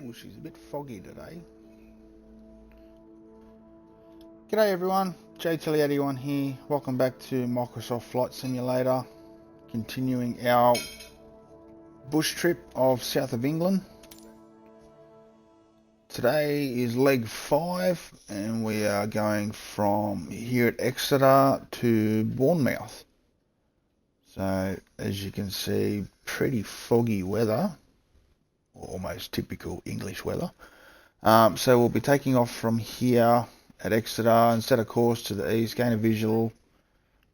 Ooh, she's a bit foggy today. G'day everyone, JTilly81 here. Welcome back to Microsoft Flight Simulator. Continuing our bush trip of south of England. Today is leg 5 and we are going from here at Exeter to Bournemouth. So as you can see, pretty foggy weather, almost typical English weather. So we'll be taking off from here at Exeter and set a course to the east, gain a visual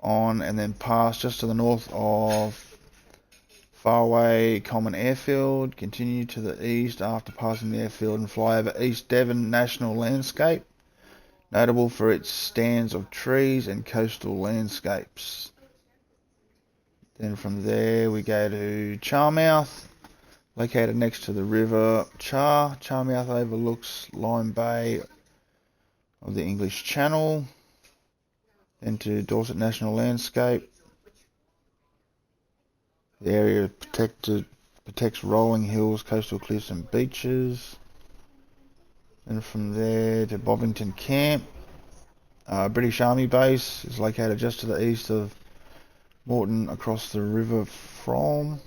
on and then pass just to the north of Faraway Common Airfield, continue to the east after passing the airfield and fly over East Devon National Landscape, notable for its stands of trees and coastal landscapes. Then from there we go to Charmouth, located next to the River Char. Charmouth overlooks Lyme Bay of the English Channel. Then to Dorset National Landscape. The area protects rolling hills, coastal cliffs and beaches. And from there to Bovington Camp. British Army Base is located just to the east of Moreton across the River Frome.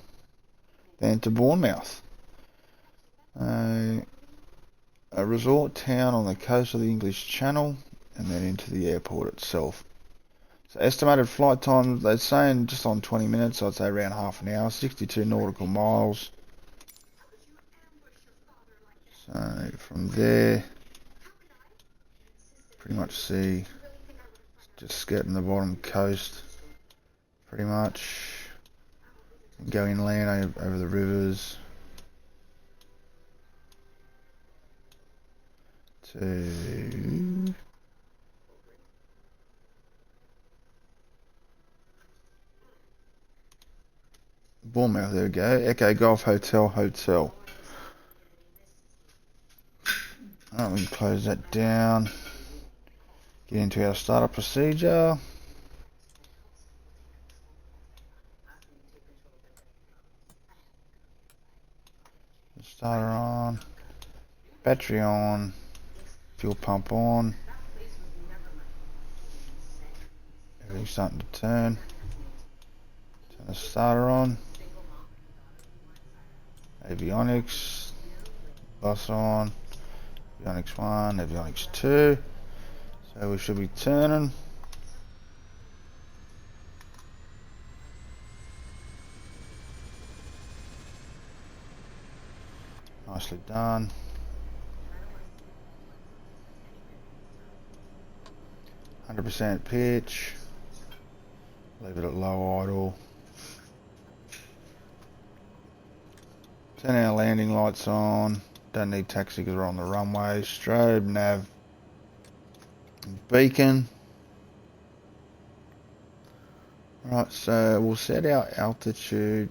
Then to Bournemouth. A resort town on the coast of the English Channel, and then into the airport itself. So estimated flight time, they're saying just on 20 minutes, I'd say around half an hour, 62 nautical miles. So from there, pretty much see, just skirting the bottom coast, pretty much. Go inland over the rivers. To Bournemouth, there we go. Echo Golf Hotel. Alright, we can close that down. Get into our startup procedure. Starter on. Battery on. Fuel pump on. Everything's starting to turn. Turn the starter on. Avionics. Bus on. Avionics 1, Avionics 2. So we should be turning. Nicely done. 100% pitch. Leave it at low idle. Turn our landing lights on. Don't need taxi because we're on the runway. Strobe, nav, beacon. Right, so we'll set our altitude.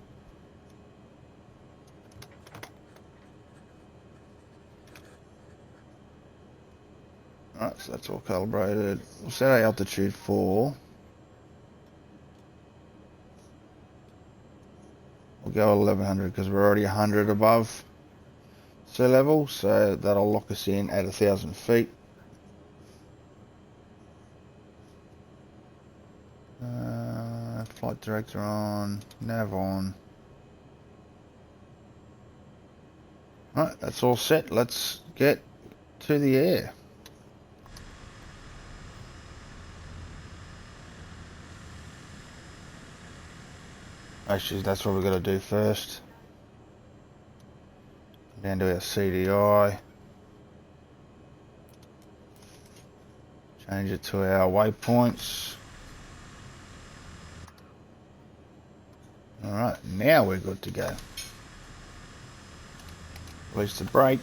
Alright, so that's all calibrated. We'll set our altitude for. We'll go 1100 because we're already 100 above sea level, so that'll lock us in at 1,000 feet. Flight director on, nav on. Alright, that's all set. Let's get to the air. Actually, that's what we've got to do first. Down to our CDI. Change it to our waypoints. Alright, now we're good to go. Release the brake.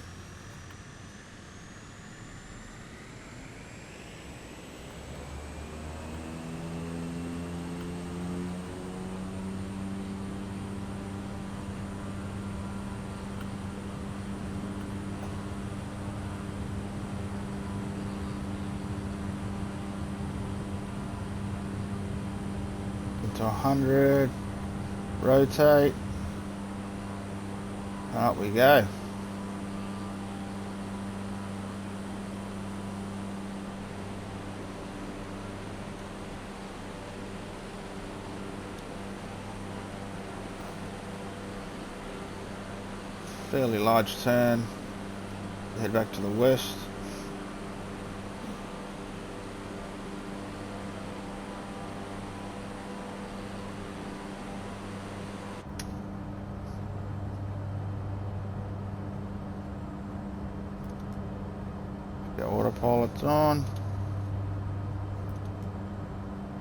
To 100, rotate, up we go. fairly large turn. Head back to the west. Got autopilot's on.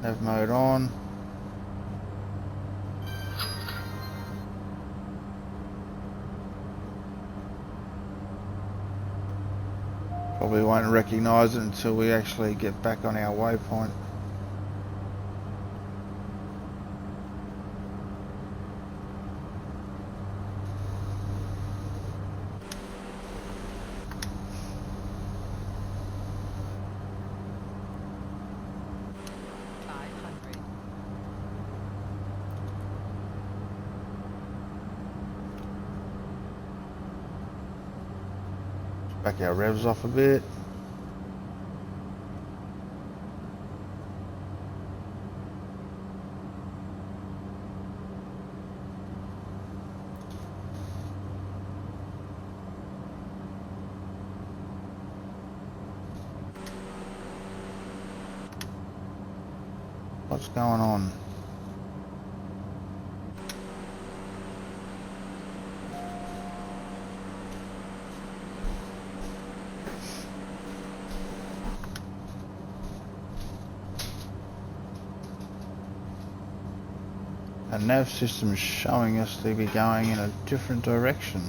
Nav mode on. Probably won't recognise it until we actually get back on our waypoint. Back our revs off a bit. What's going on? Our nav system is showing us to be going in a different direction.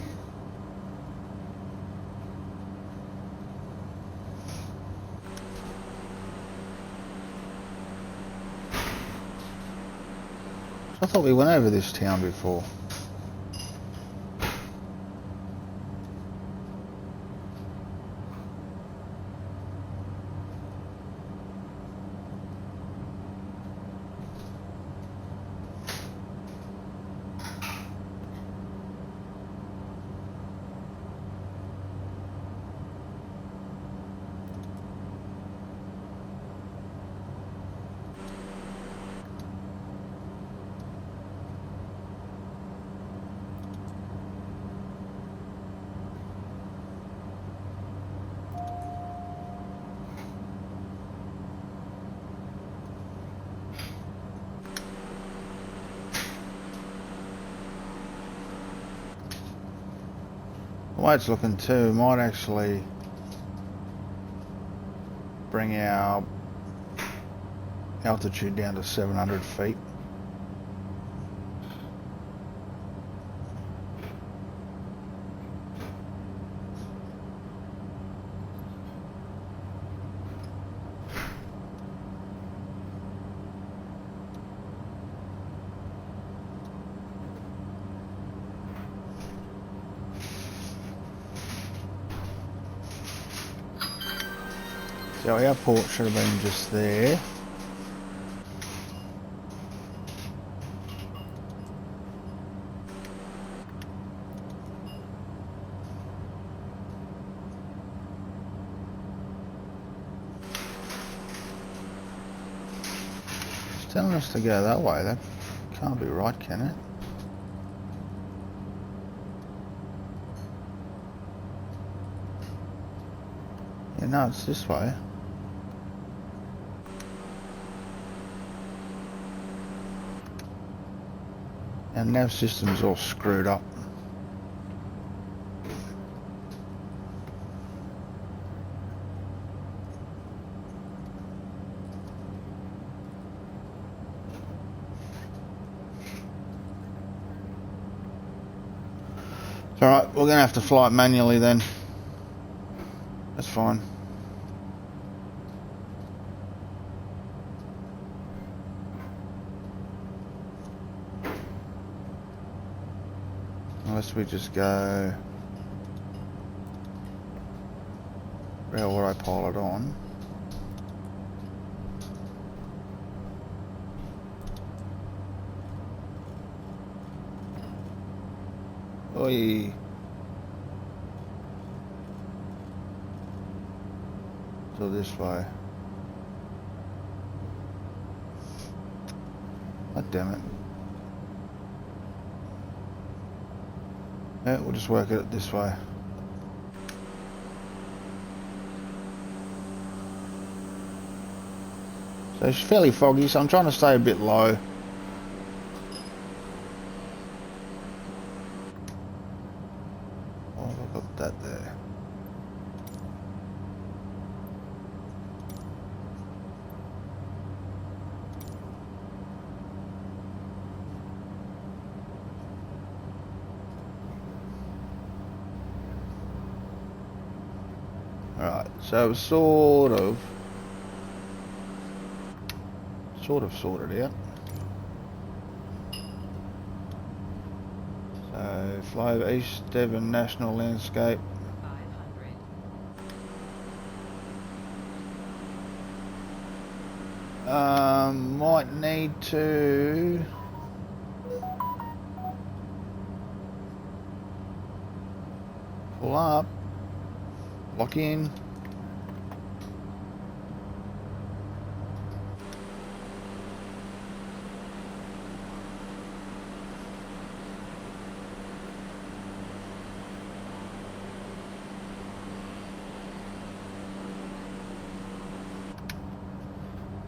I thought we went over this town before. The way it's looking too, might actually bring our altitude down to 700 feet. So our port should have been just there. It's telling us to go that way. That can't be right, can it? Yeah, no, it's this way. Our nav system's all screwed up. It's alright, we're going to have to fly it manually then. That's fine. Unless we just go rail autopilot on. Oi. So this way. God damn it. Yeah, we'll just work it this way. So it's fairly foggy, so I'm trying to stay a bit low. Oh, I've got that there. Alright, so it's sort of sorted out. So fly over East Devon National Landscape. 500. Might need to pull up, lock in.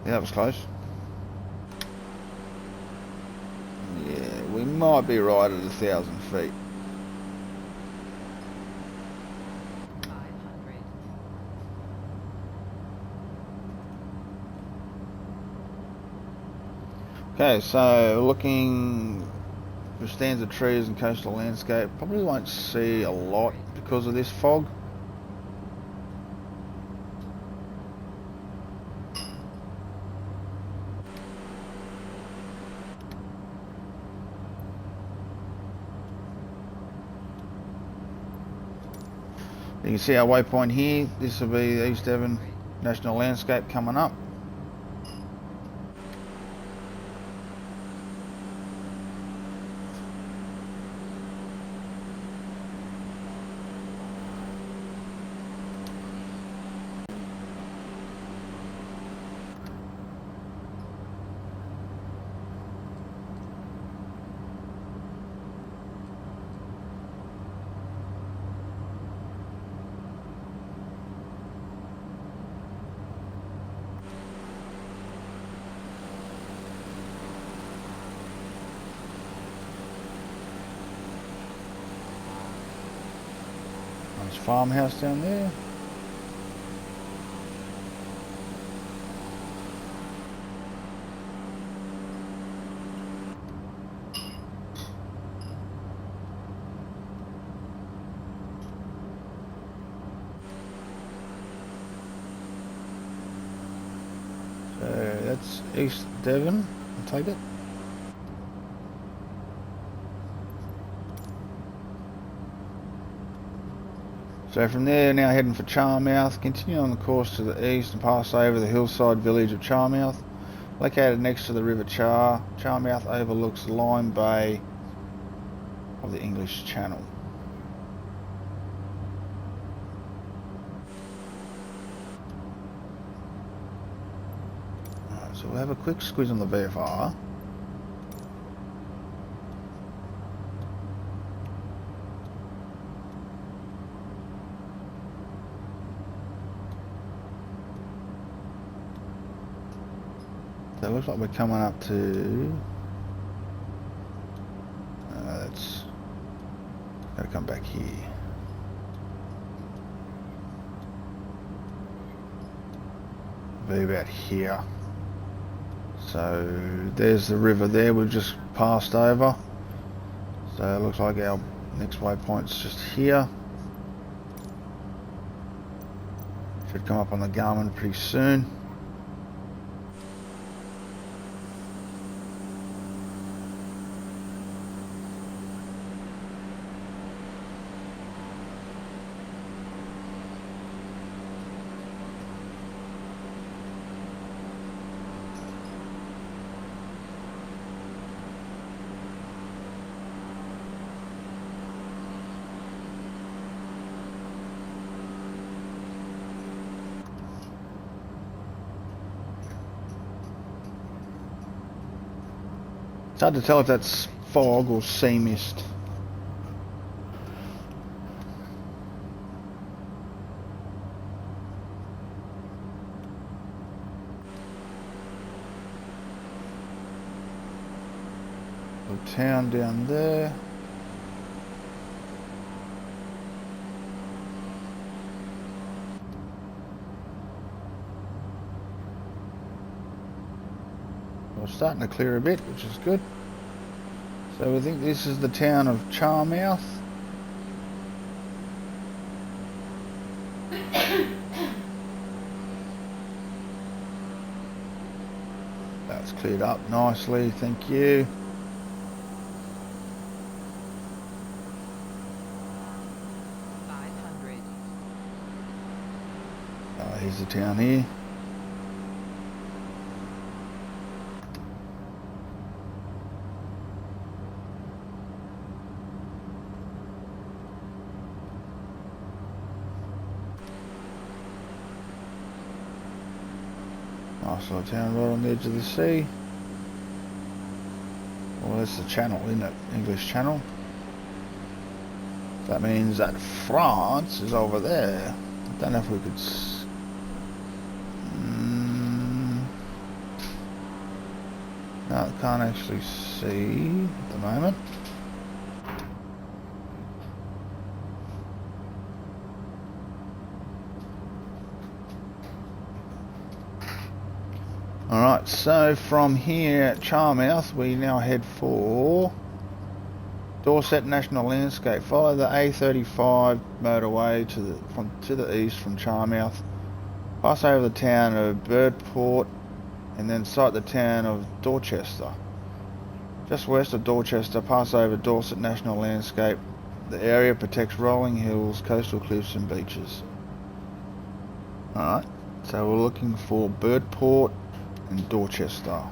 Yeah, that was close. Yeah, we might be right at 1,000 feet. 500. Okay, so looking for stands of trees and coastal landscape. Probably won't see a lot because of this fog. You can see our waypoint here. This will be the East Devon National Landscape coming up. Nice farmhouse down there. So that's East Devon, I'll take it. So from there, now heading for Charmouth, continue on the course to the east and pass over the hillside village of Charmouth. Located next to the River Char, Charmouth overlooks Lyme Bay of the English Channel. Alright, so we'll have a quick squeeze on the VFR. So it looks like we're coming up to... that's... Gotta come back here. Be about here. So there's the river there we've just passed over. So it looks like our next waypoint's just here. Should come up on the Garmin pretty soon. It's hard to tell if that's fog or sea mist. The town down there. We're starting to clear a bit, which is good. So we think this is the town of Charmouth. That's cleared up nicely, thank you. Here's the town here. Nice little town right on the edge of the sea. Well, that's the channel, isn't it? English Channel. That means that France is over there. I don't know if we could... No, I can't actually see at the moment. Alright, so from here at Charmouth we now head for Dorset National Landscape. Follow the A35 motorway to the east from Charmouth. Pass over the town of Birdport and then sight the town of Dorchester. Just west of Dorchester, pass over Dorset National Landscape. The area protects rolling hills, coastal cliffs and beaches. Alright, so we're looking for Birdport and Dorchester.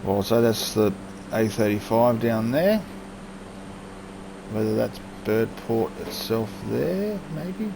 Well, so that's the A35 down there. Whether that's Birdport itself there, maybe?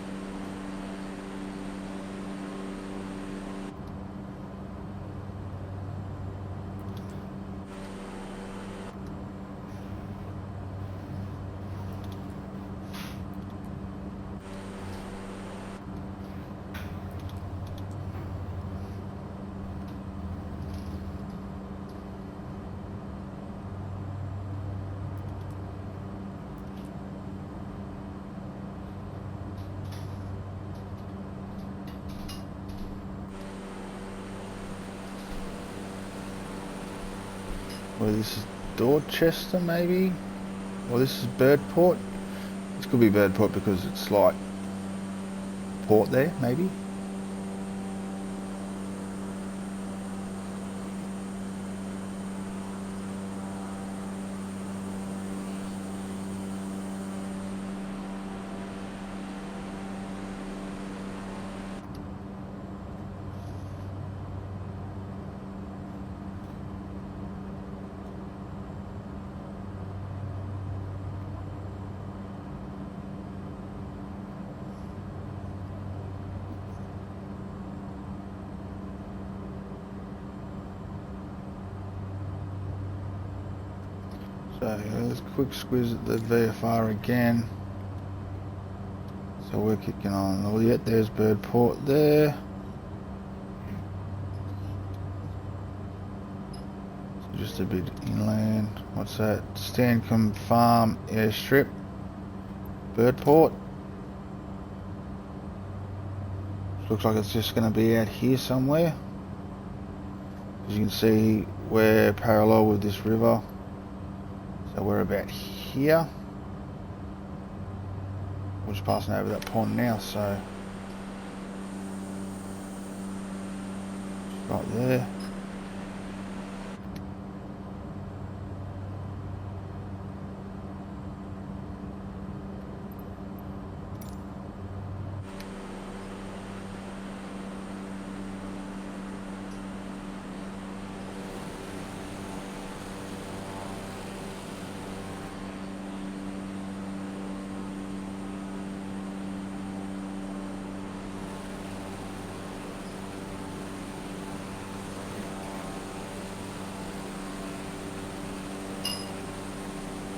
Well, this is Dorchester, maybe? Well, this is Birdport. This could be Birdport because it's like port there, maybe? So let's quick squeeze at the VFR again. So we're kicking on. Oh, yeah, there's Birdport there. So just a bit inland. What's that? Stancombe Farm Airstrip. Birdport. Looks like it's just going to be out here somewhere. As you can see, we're parallel with this river. So we're about here. We're just passing over that pond now, so right there.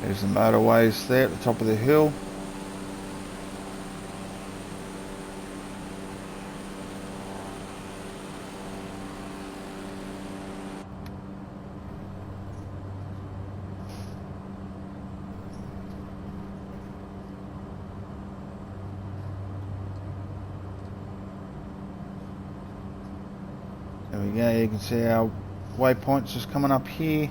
There's the motorways there at the top of the hill. There we go, you can see our waypoints just coming up here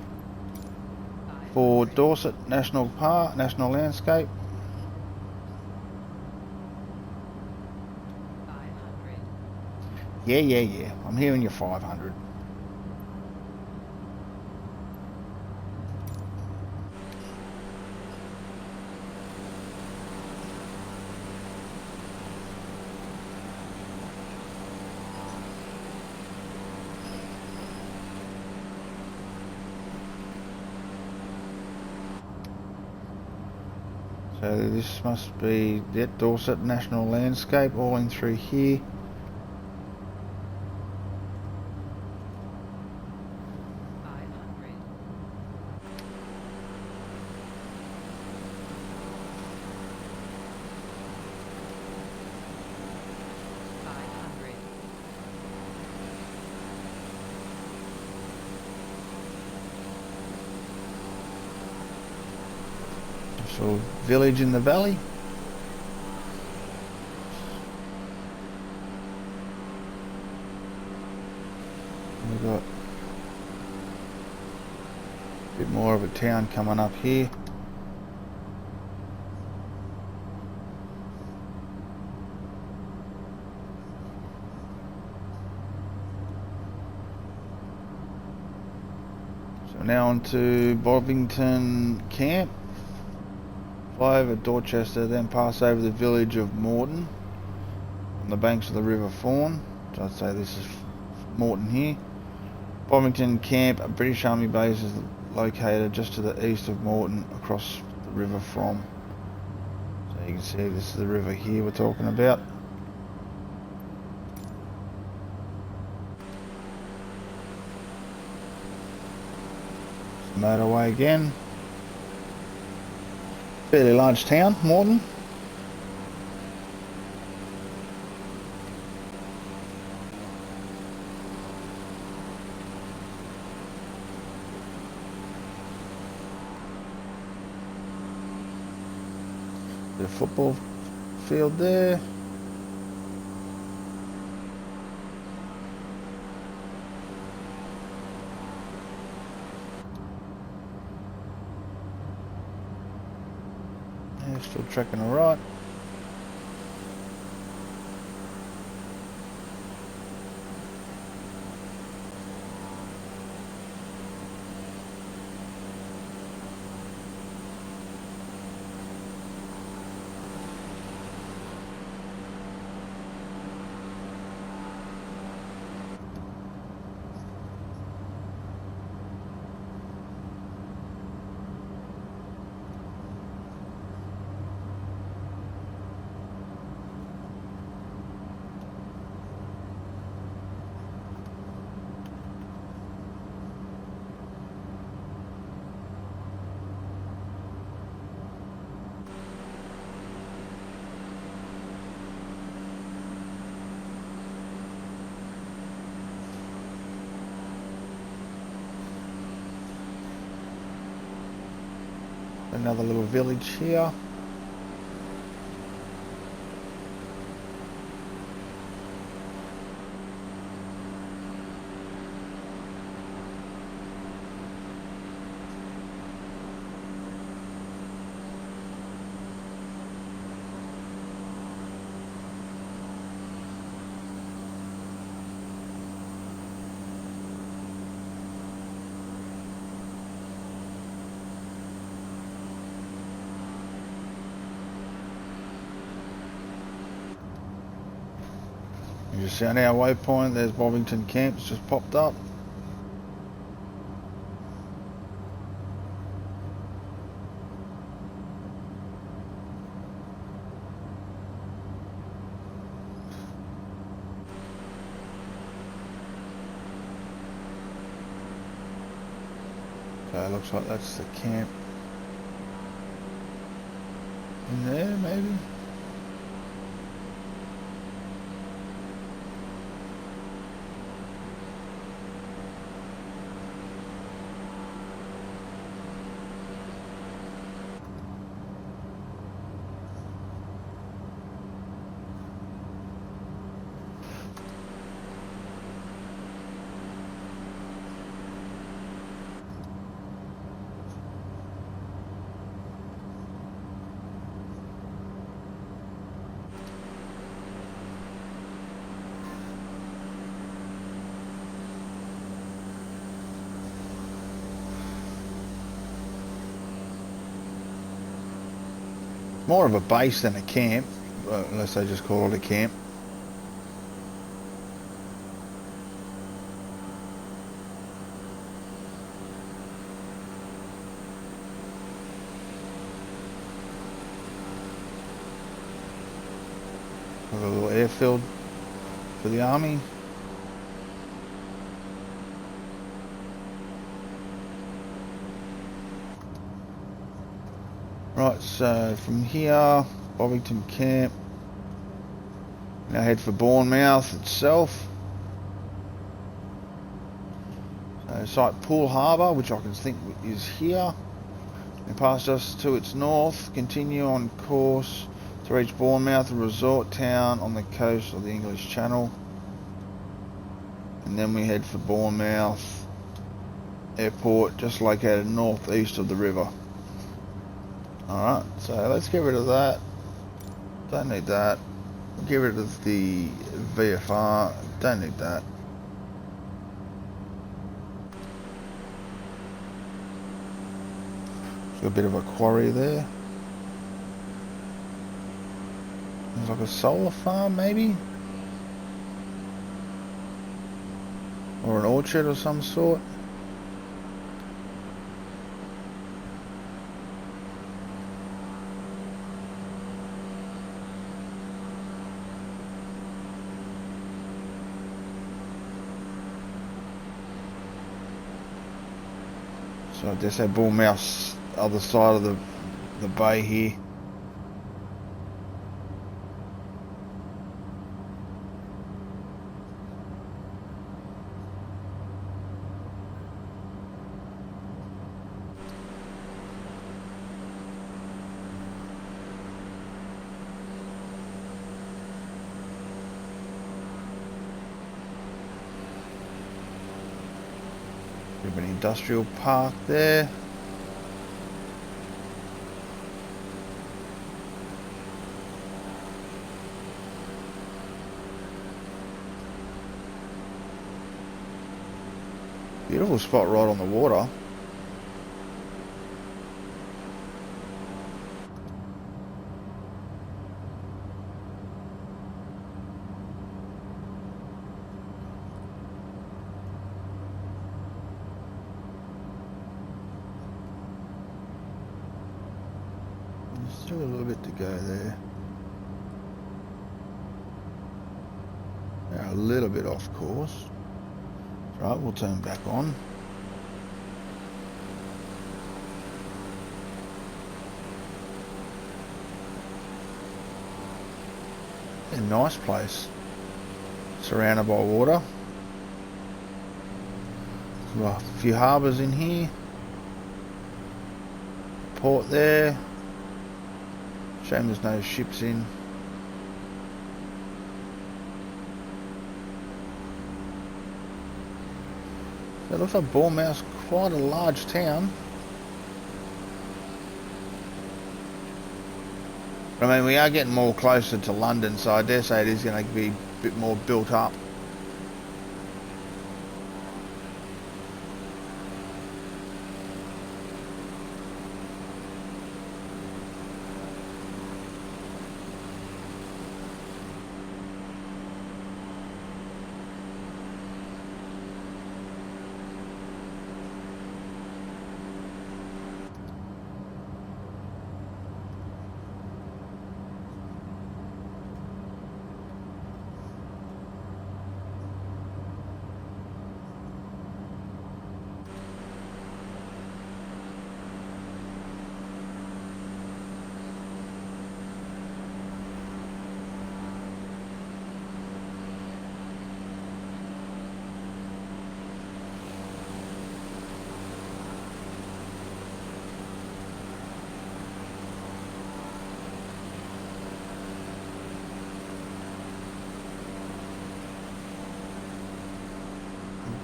for Dorset National Park, National Landscape. 500. Yeah. I'm hearing you 500. So this must be Dorset National Landscape, all in through here. 500. So village in the valley. We've got a bit more of a town coming up here. So now on to Bovington Camp. Fly over Dorchester, then pass over the village of Morton on the banks of the River Fawn. So I'd say this is Morton here. Bovington Camp, a British Army base, is located just to the east of Morton across the River From. So you can see this is the river here we're talking about. It's the motorway again. Fairly large town, Morton. The football field there. Yeah, still tracking all right. Another little village here. You just see on our waypoint, there's Bovington Camp, it's just popped up. So it looks like that's the camp in there, maybe. More of a base than a camp, unless they just call it a camp. Have a little airfield for the army. Right, so from here, Bovington Camp. Now head for Bournemouth itself. So sight Poole Harbour, which I can think is here. And past us to its north, continue on course to reach Bournemouth, a resort town on the coast of the English Channel. And then we head for Bournemouth Airport, just located northeast of the river. Alright, so let's get rid of that. Don't need that. Get rid of the VFR. Don't need that. Got a bit of a quarry there. There's like a solar farm maybe? Or an orchard of some sort. So I just have Bournemouth's other side of the bay here. We have an industrial park there. Beautiful spot right on the water. There's still a little bit to go there. They're a little bit off course. Right, we'll turn back on. A nice place. Surrounded by water. Got a few harbours in here. Port there. Shame there's no ships in. It looks like Bournemouth's quite a large town. I mean, we are getting more closer to London, so I dare say it is going to be a bit more built up.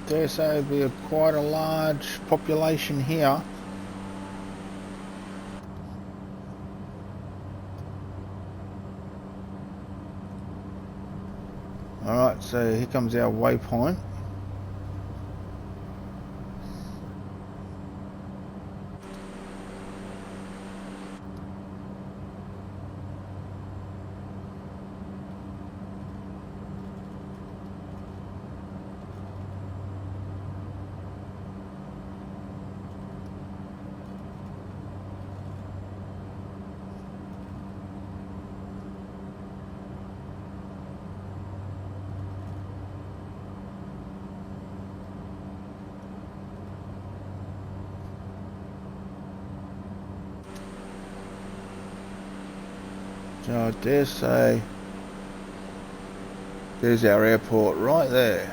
Dare say there'll be quite a large population here. Alright, so here comes our waypoint. So I dare say there's our airport right there.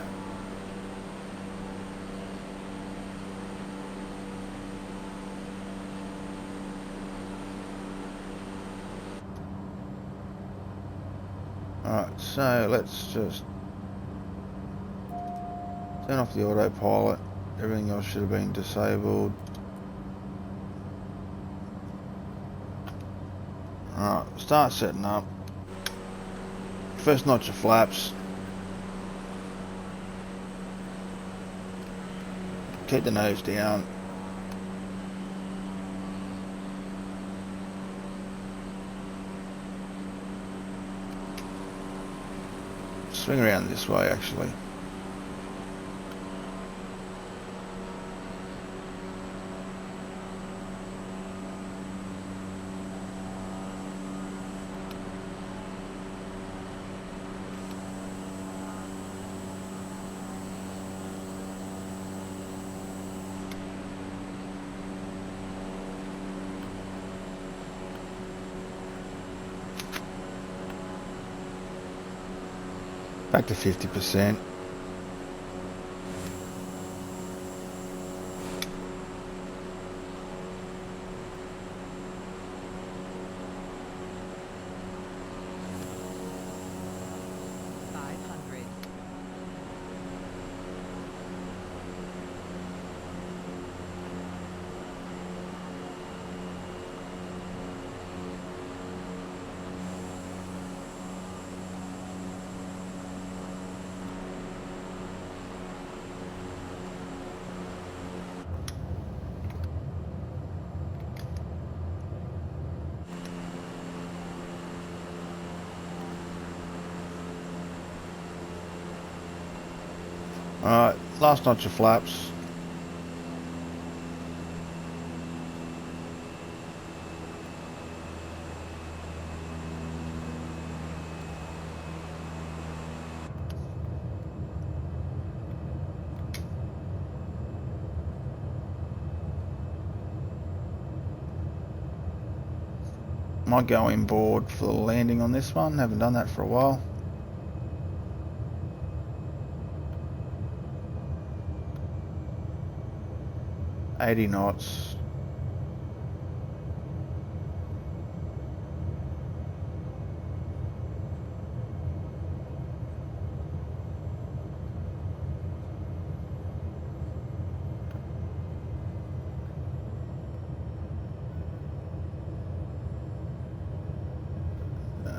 Alright, so let's just turn off the autopilot. Everything else should have been disabled. Alright, start setting up. First notch of flaps. Keep the nose down. Swing around this way actually. Back to 50%. Alright, last notch of flaps. Might go inboard for the landing on this one, haven't done that for a while. $80 knots.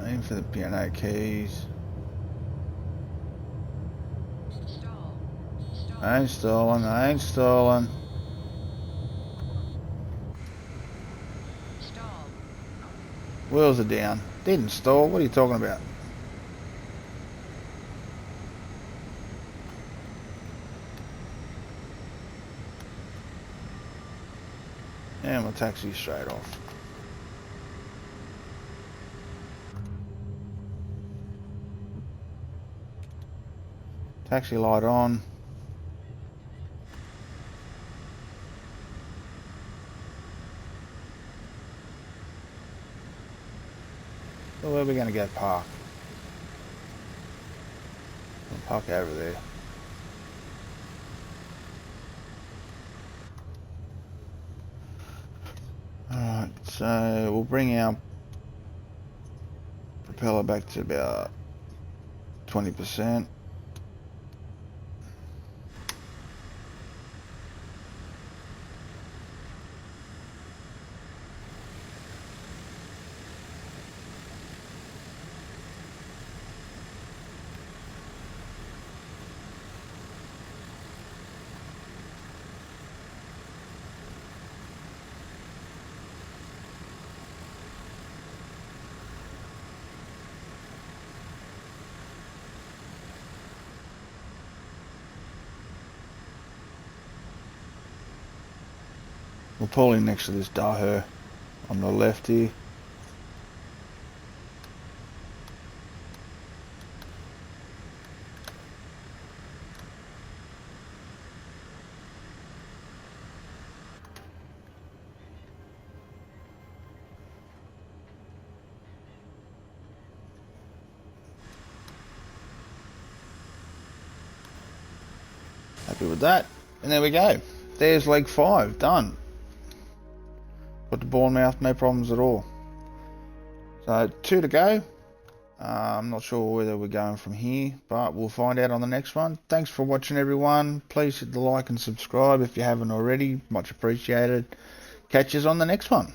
Aim for the piano keys. I ain't stalling, I ain't stalling. Wheels are down. Didn't stall, what are you talking about? And we'll taxi straight off. Taxi light on. So where are we going to go park? We'll park over there. Alright, so we'll bring our propeller back to about 20%. We'll pull in next to this Daher on the left here. happy with that. And there we go. There's leg 5 done. Got to Bournemouth, no problems at all. So 2 to go. I'm not sure whether we're going from here, but we'll find out on the next one. Thanks for watching, everyone. Please hit the like and subscribe if you haven't already. Much appreciated. Catch us on the next one.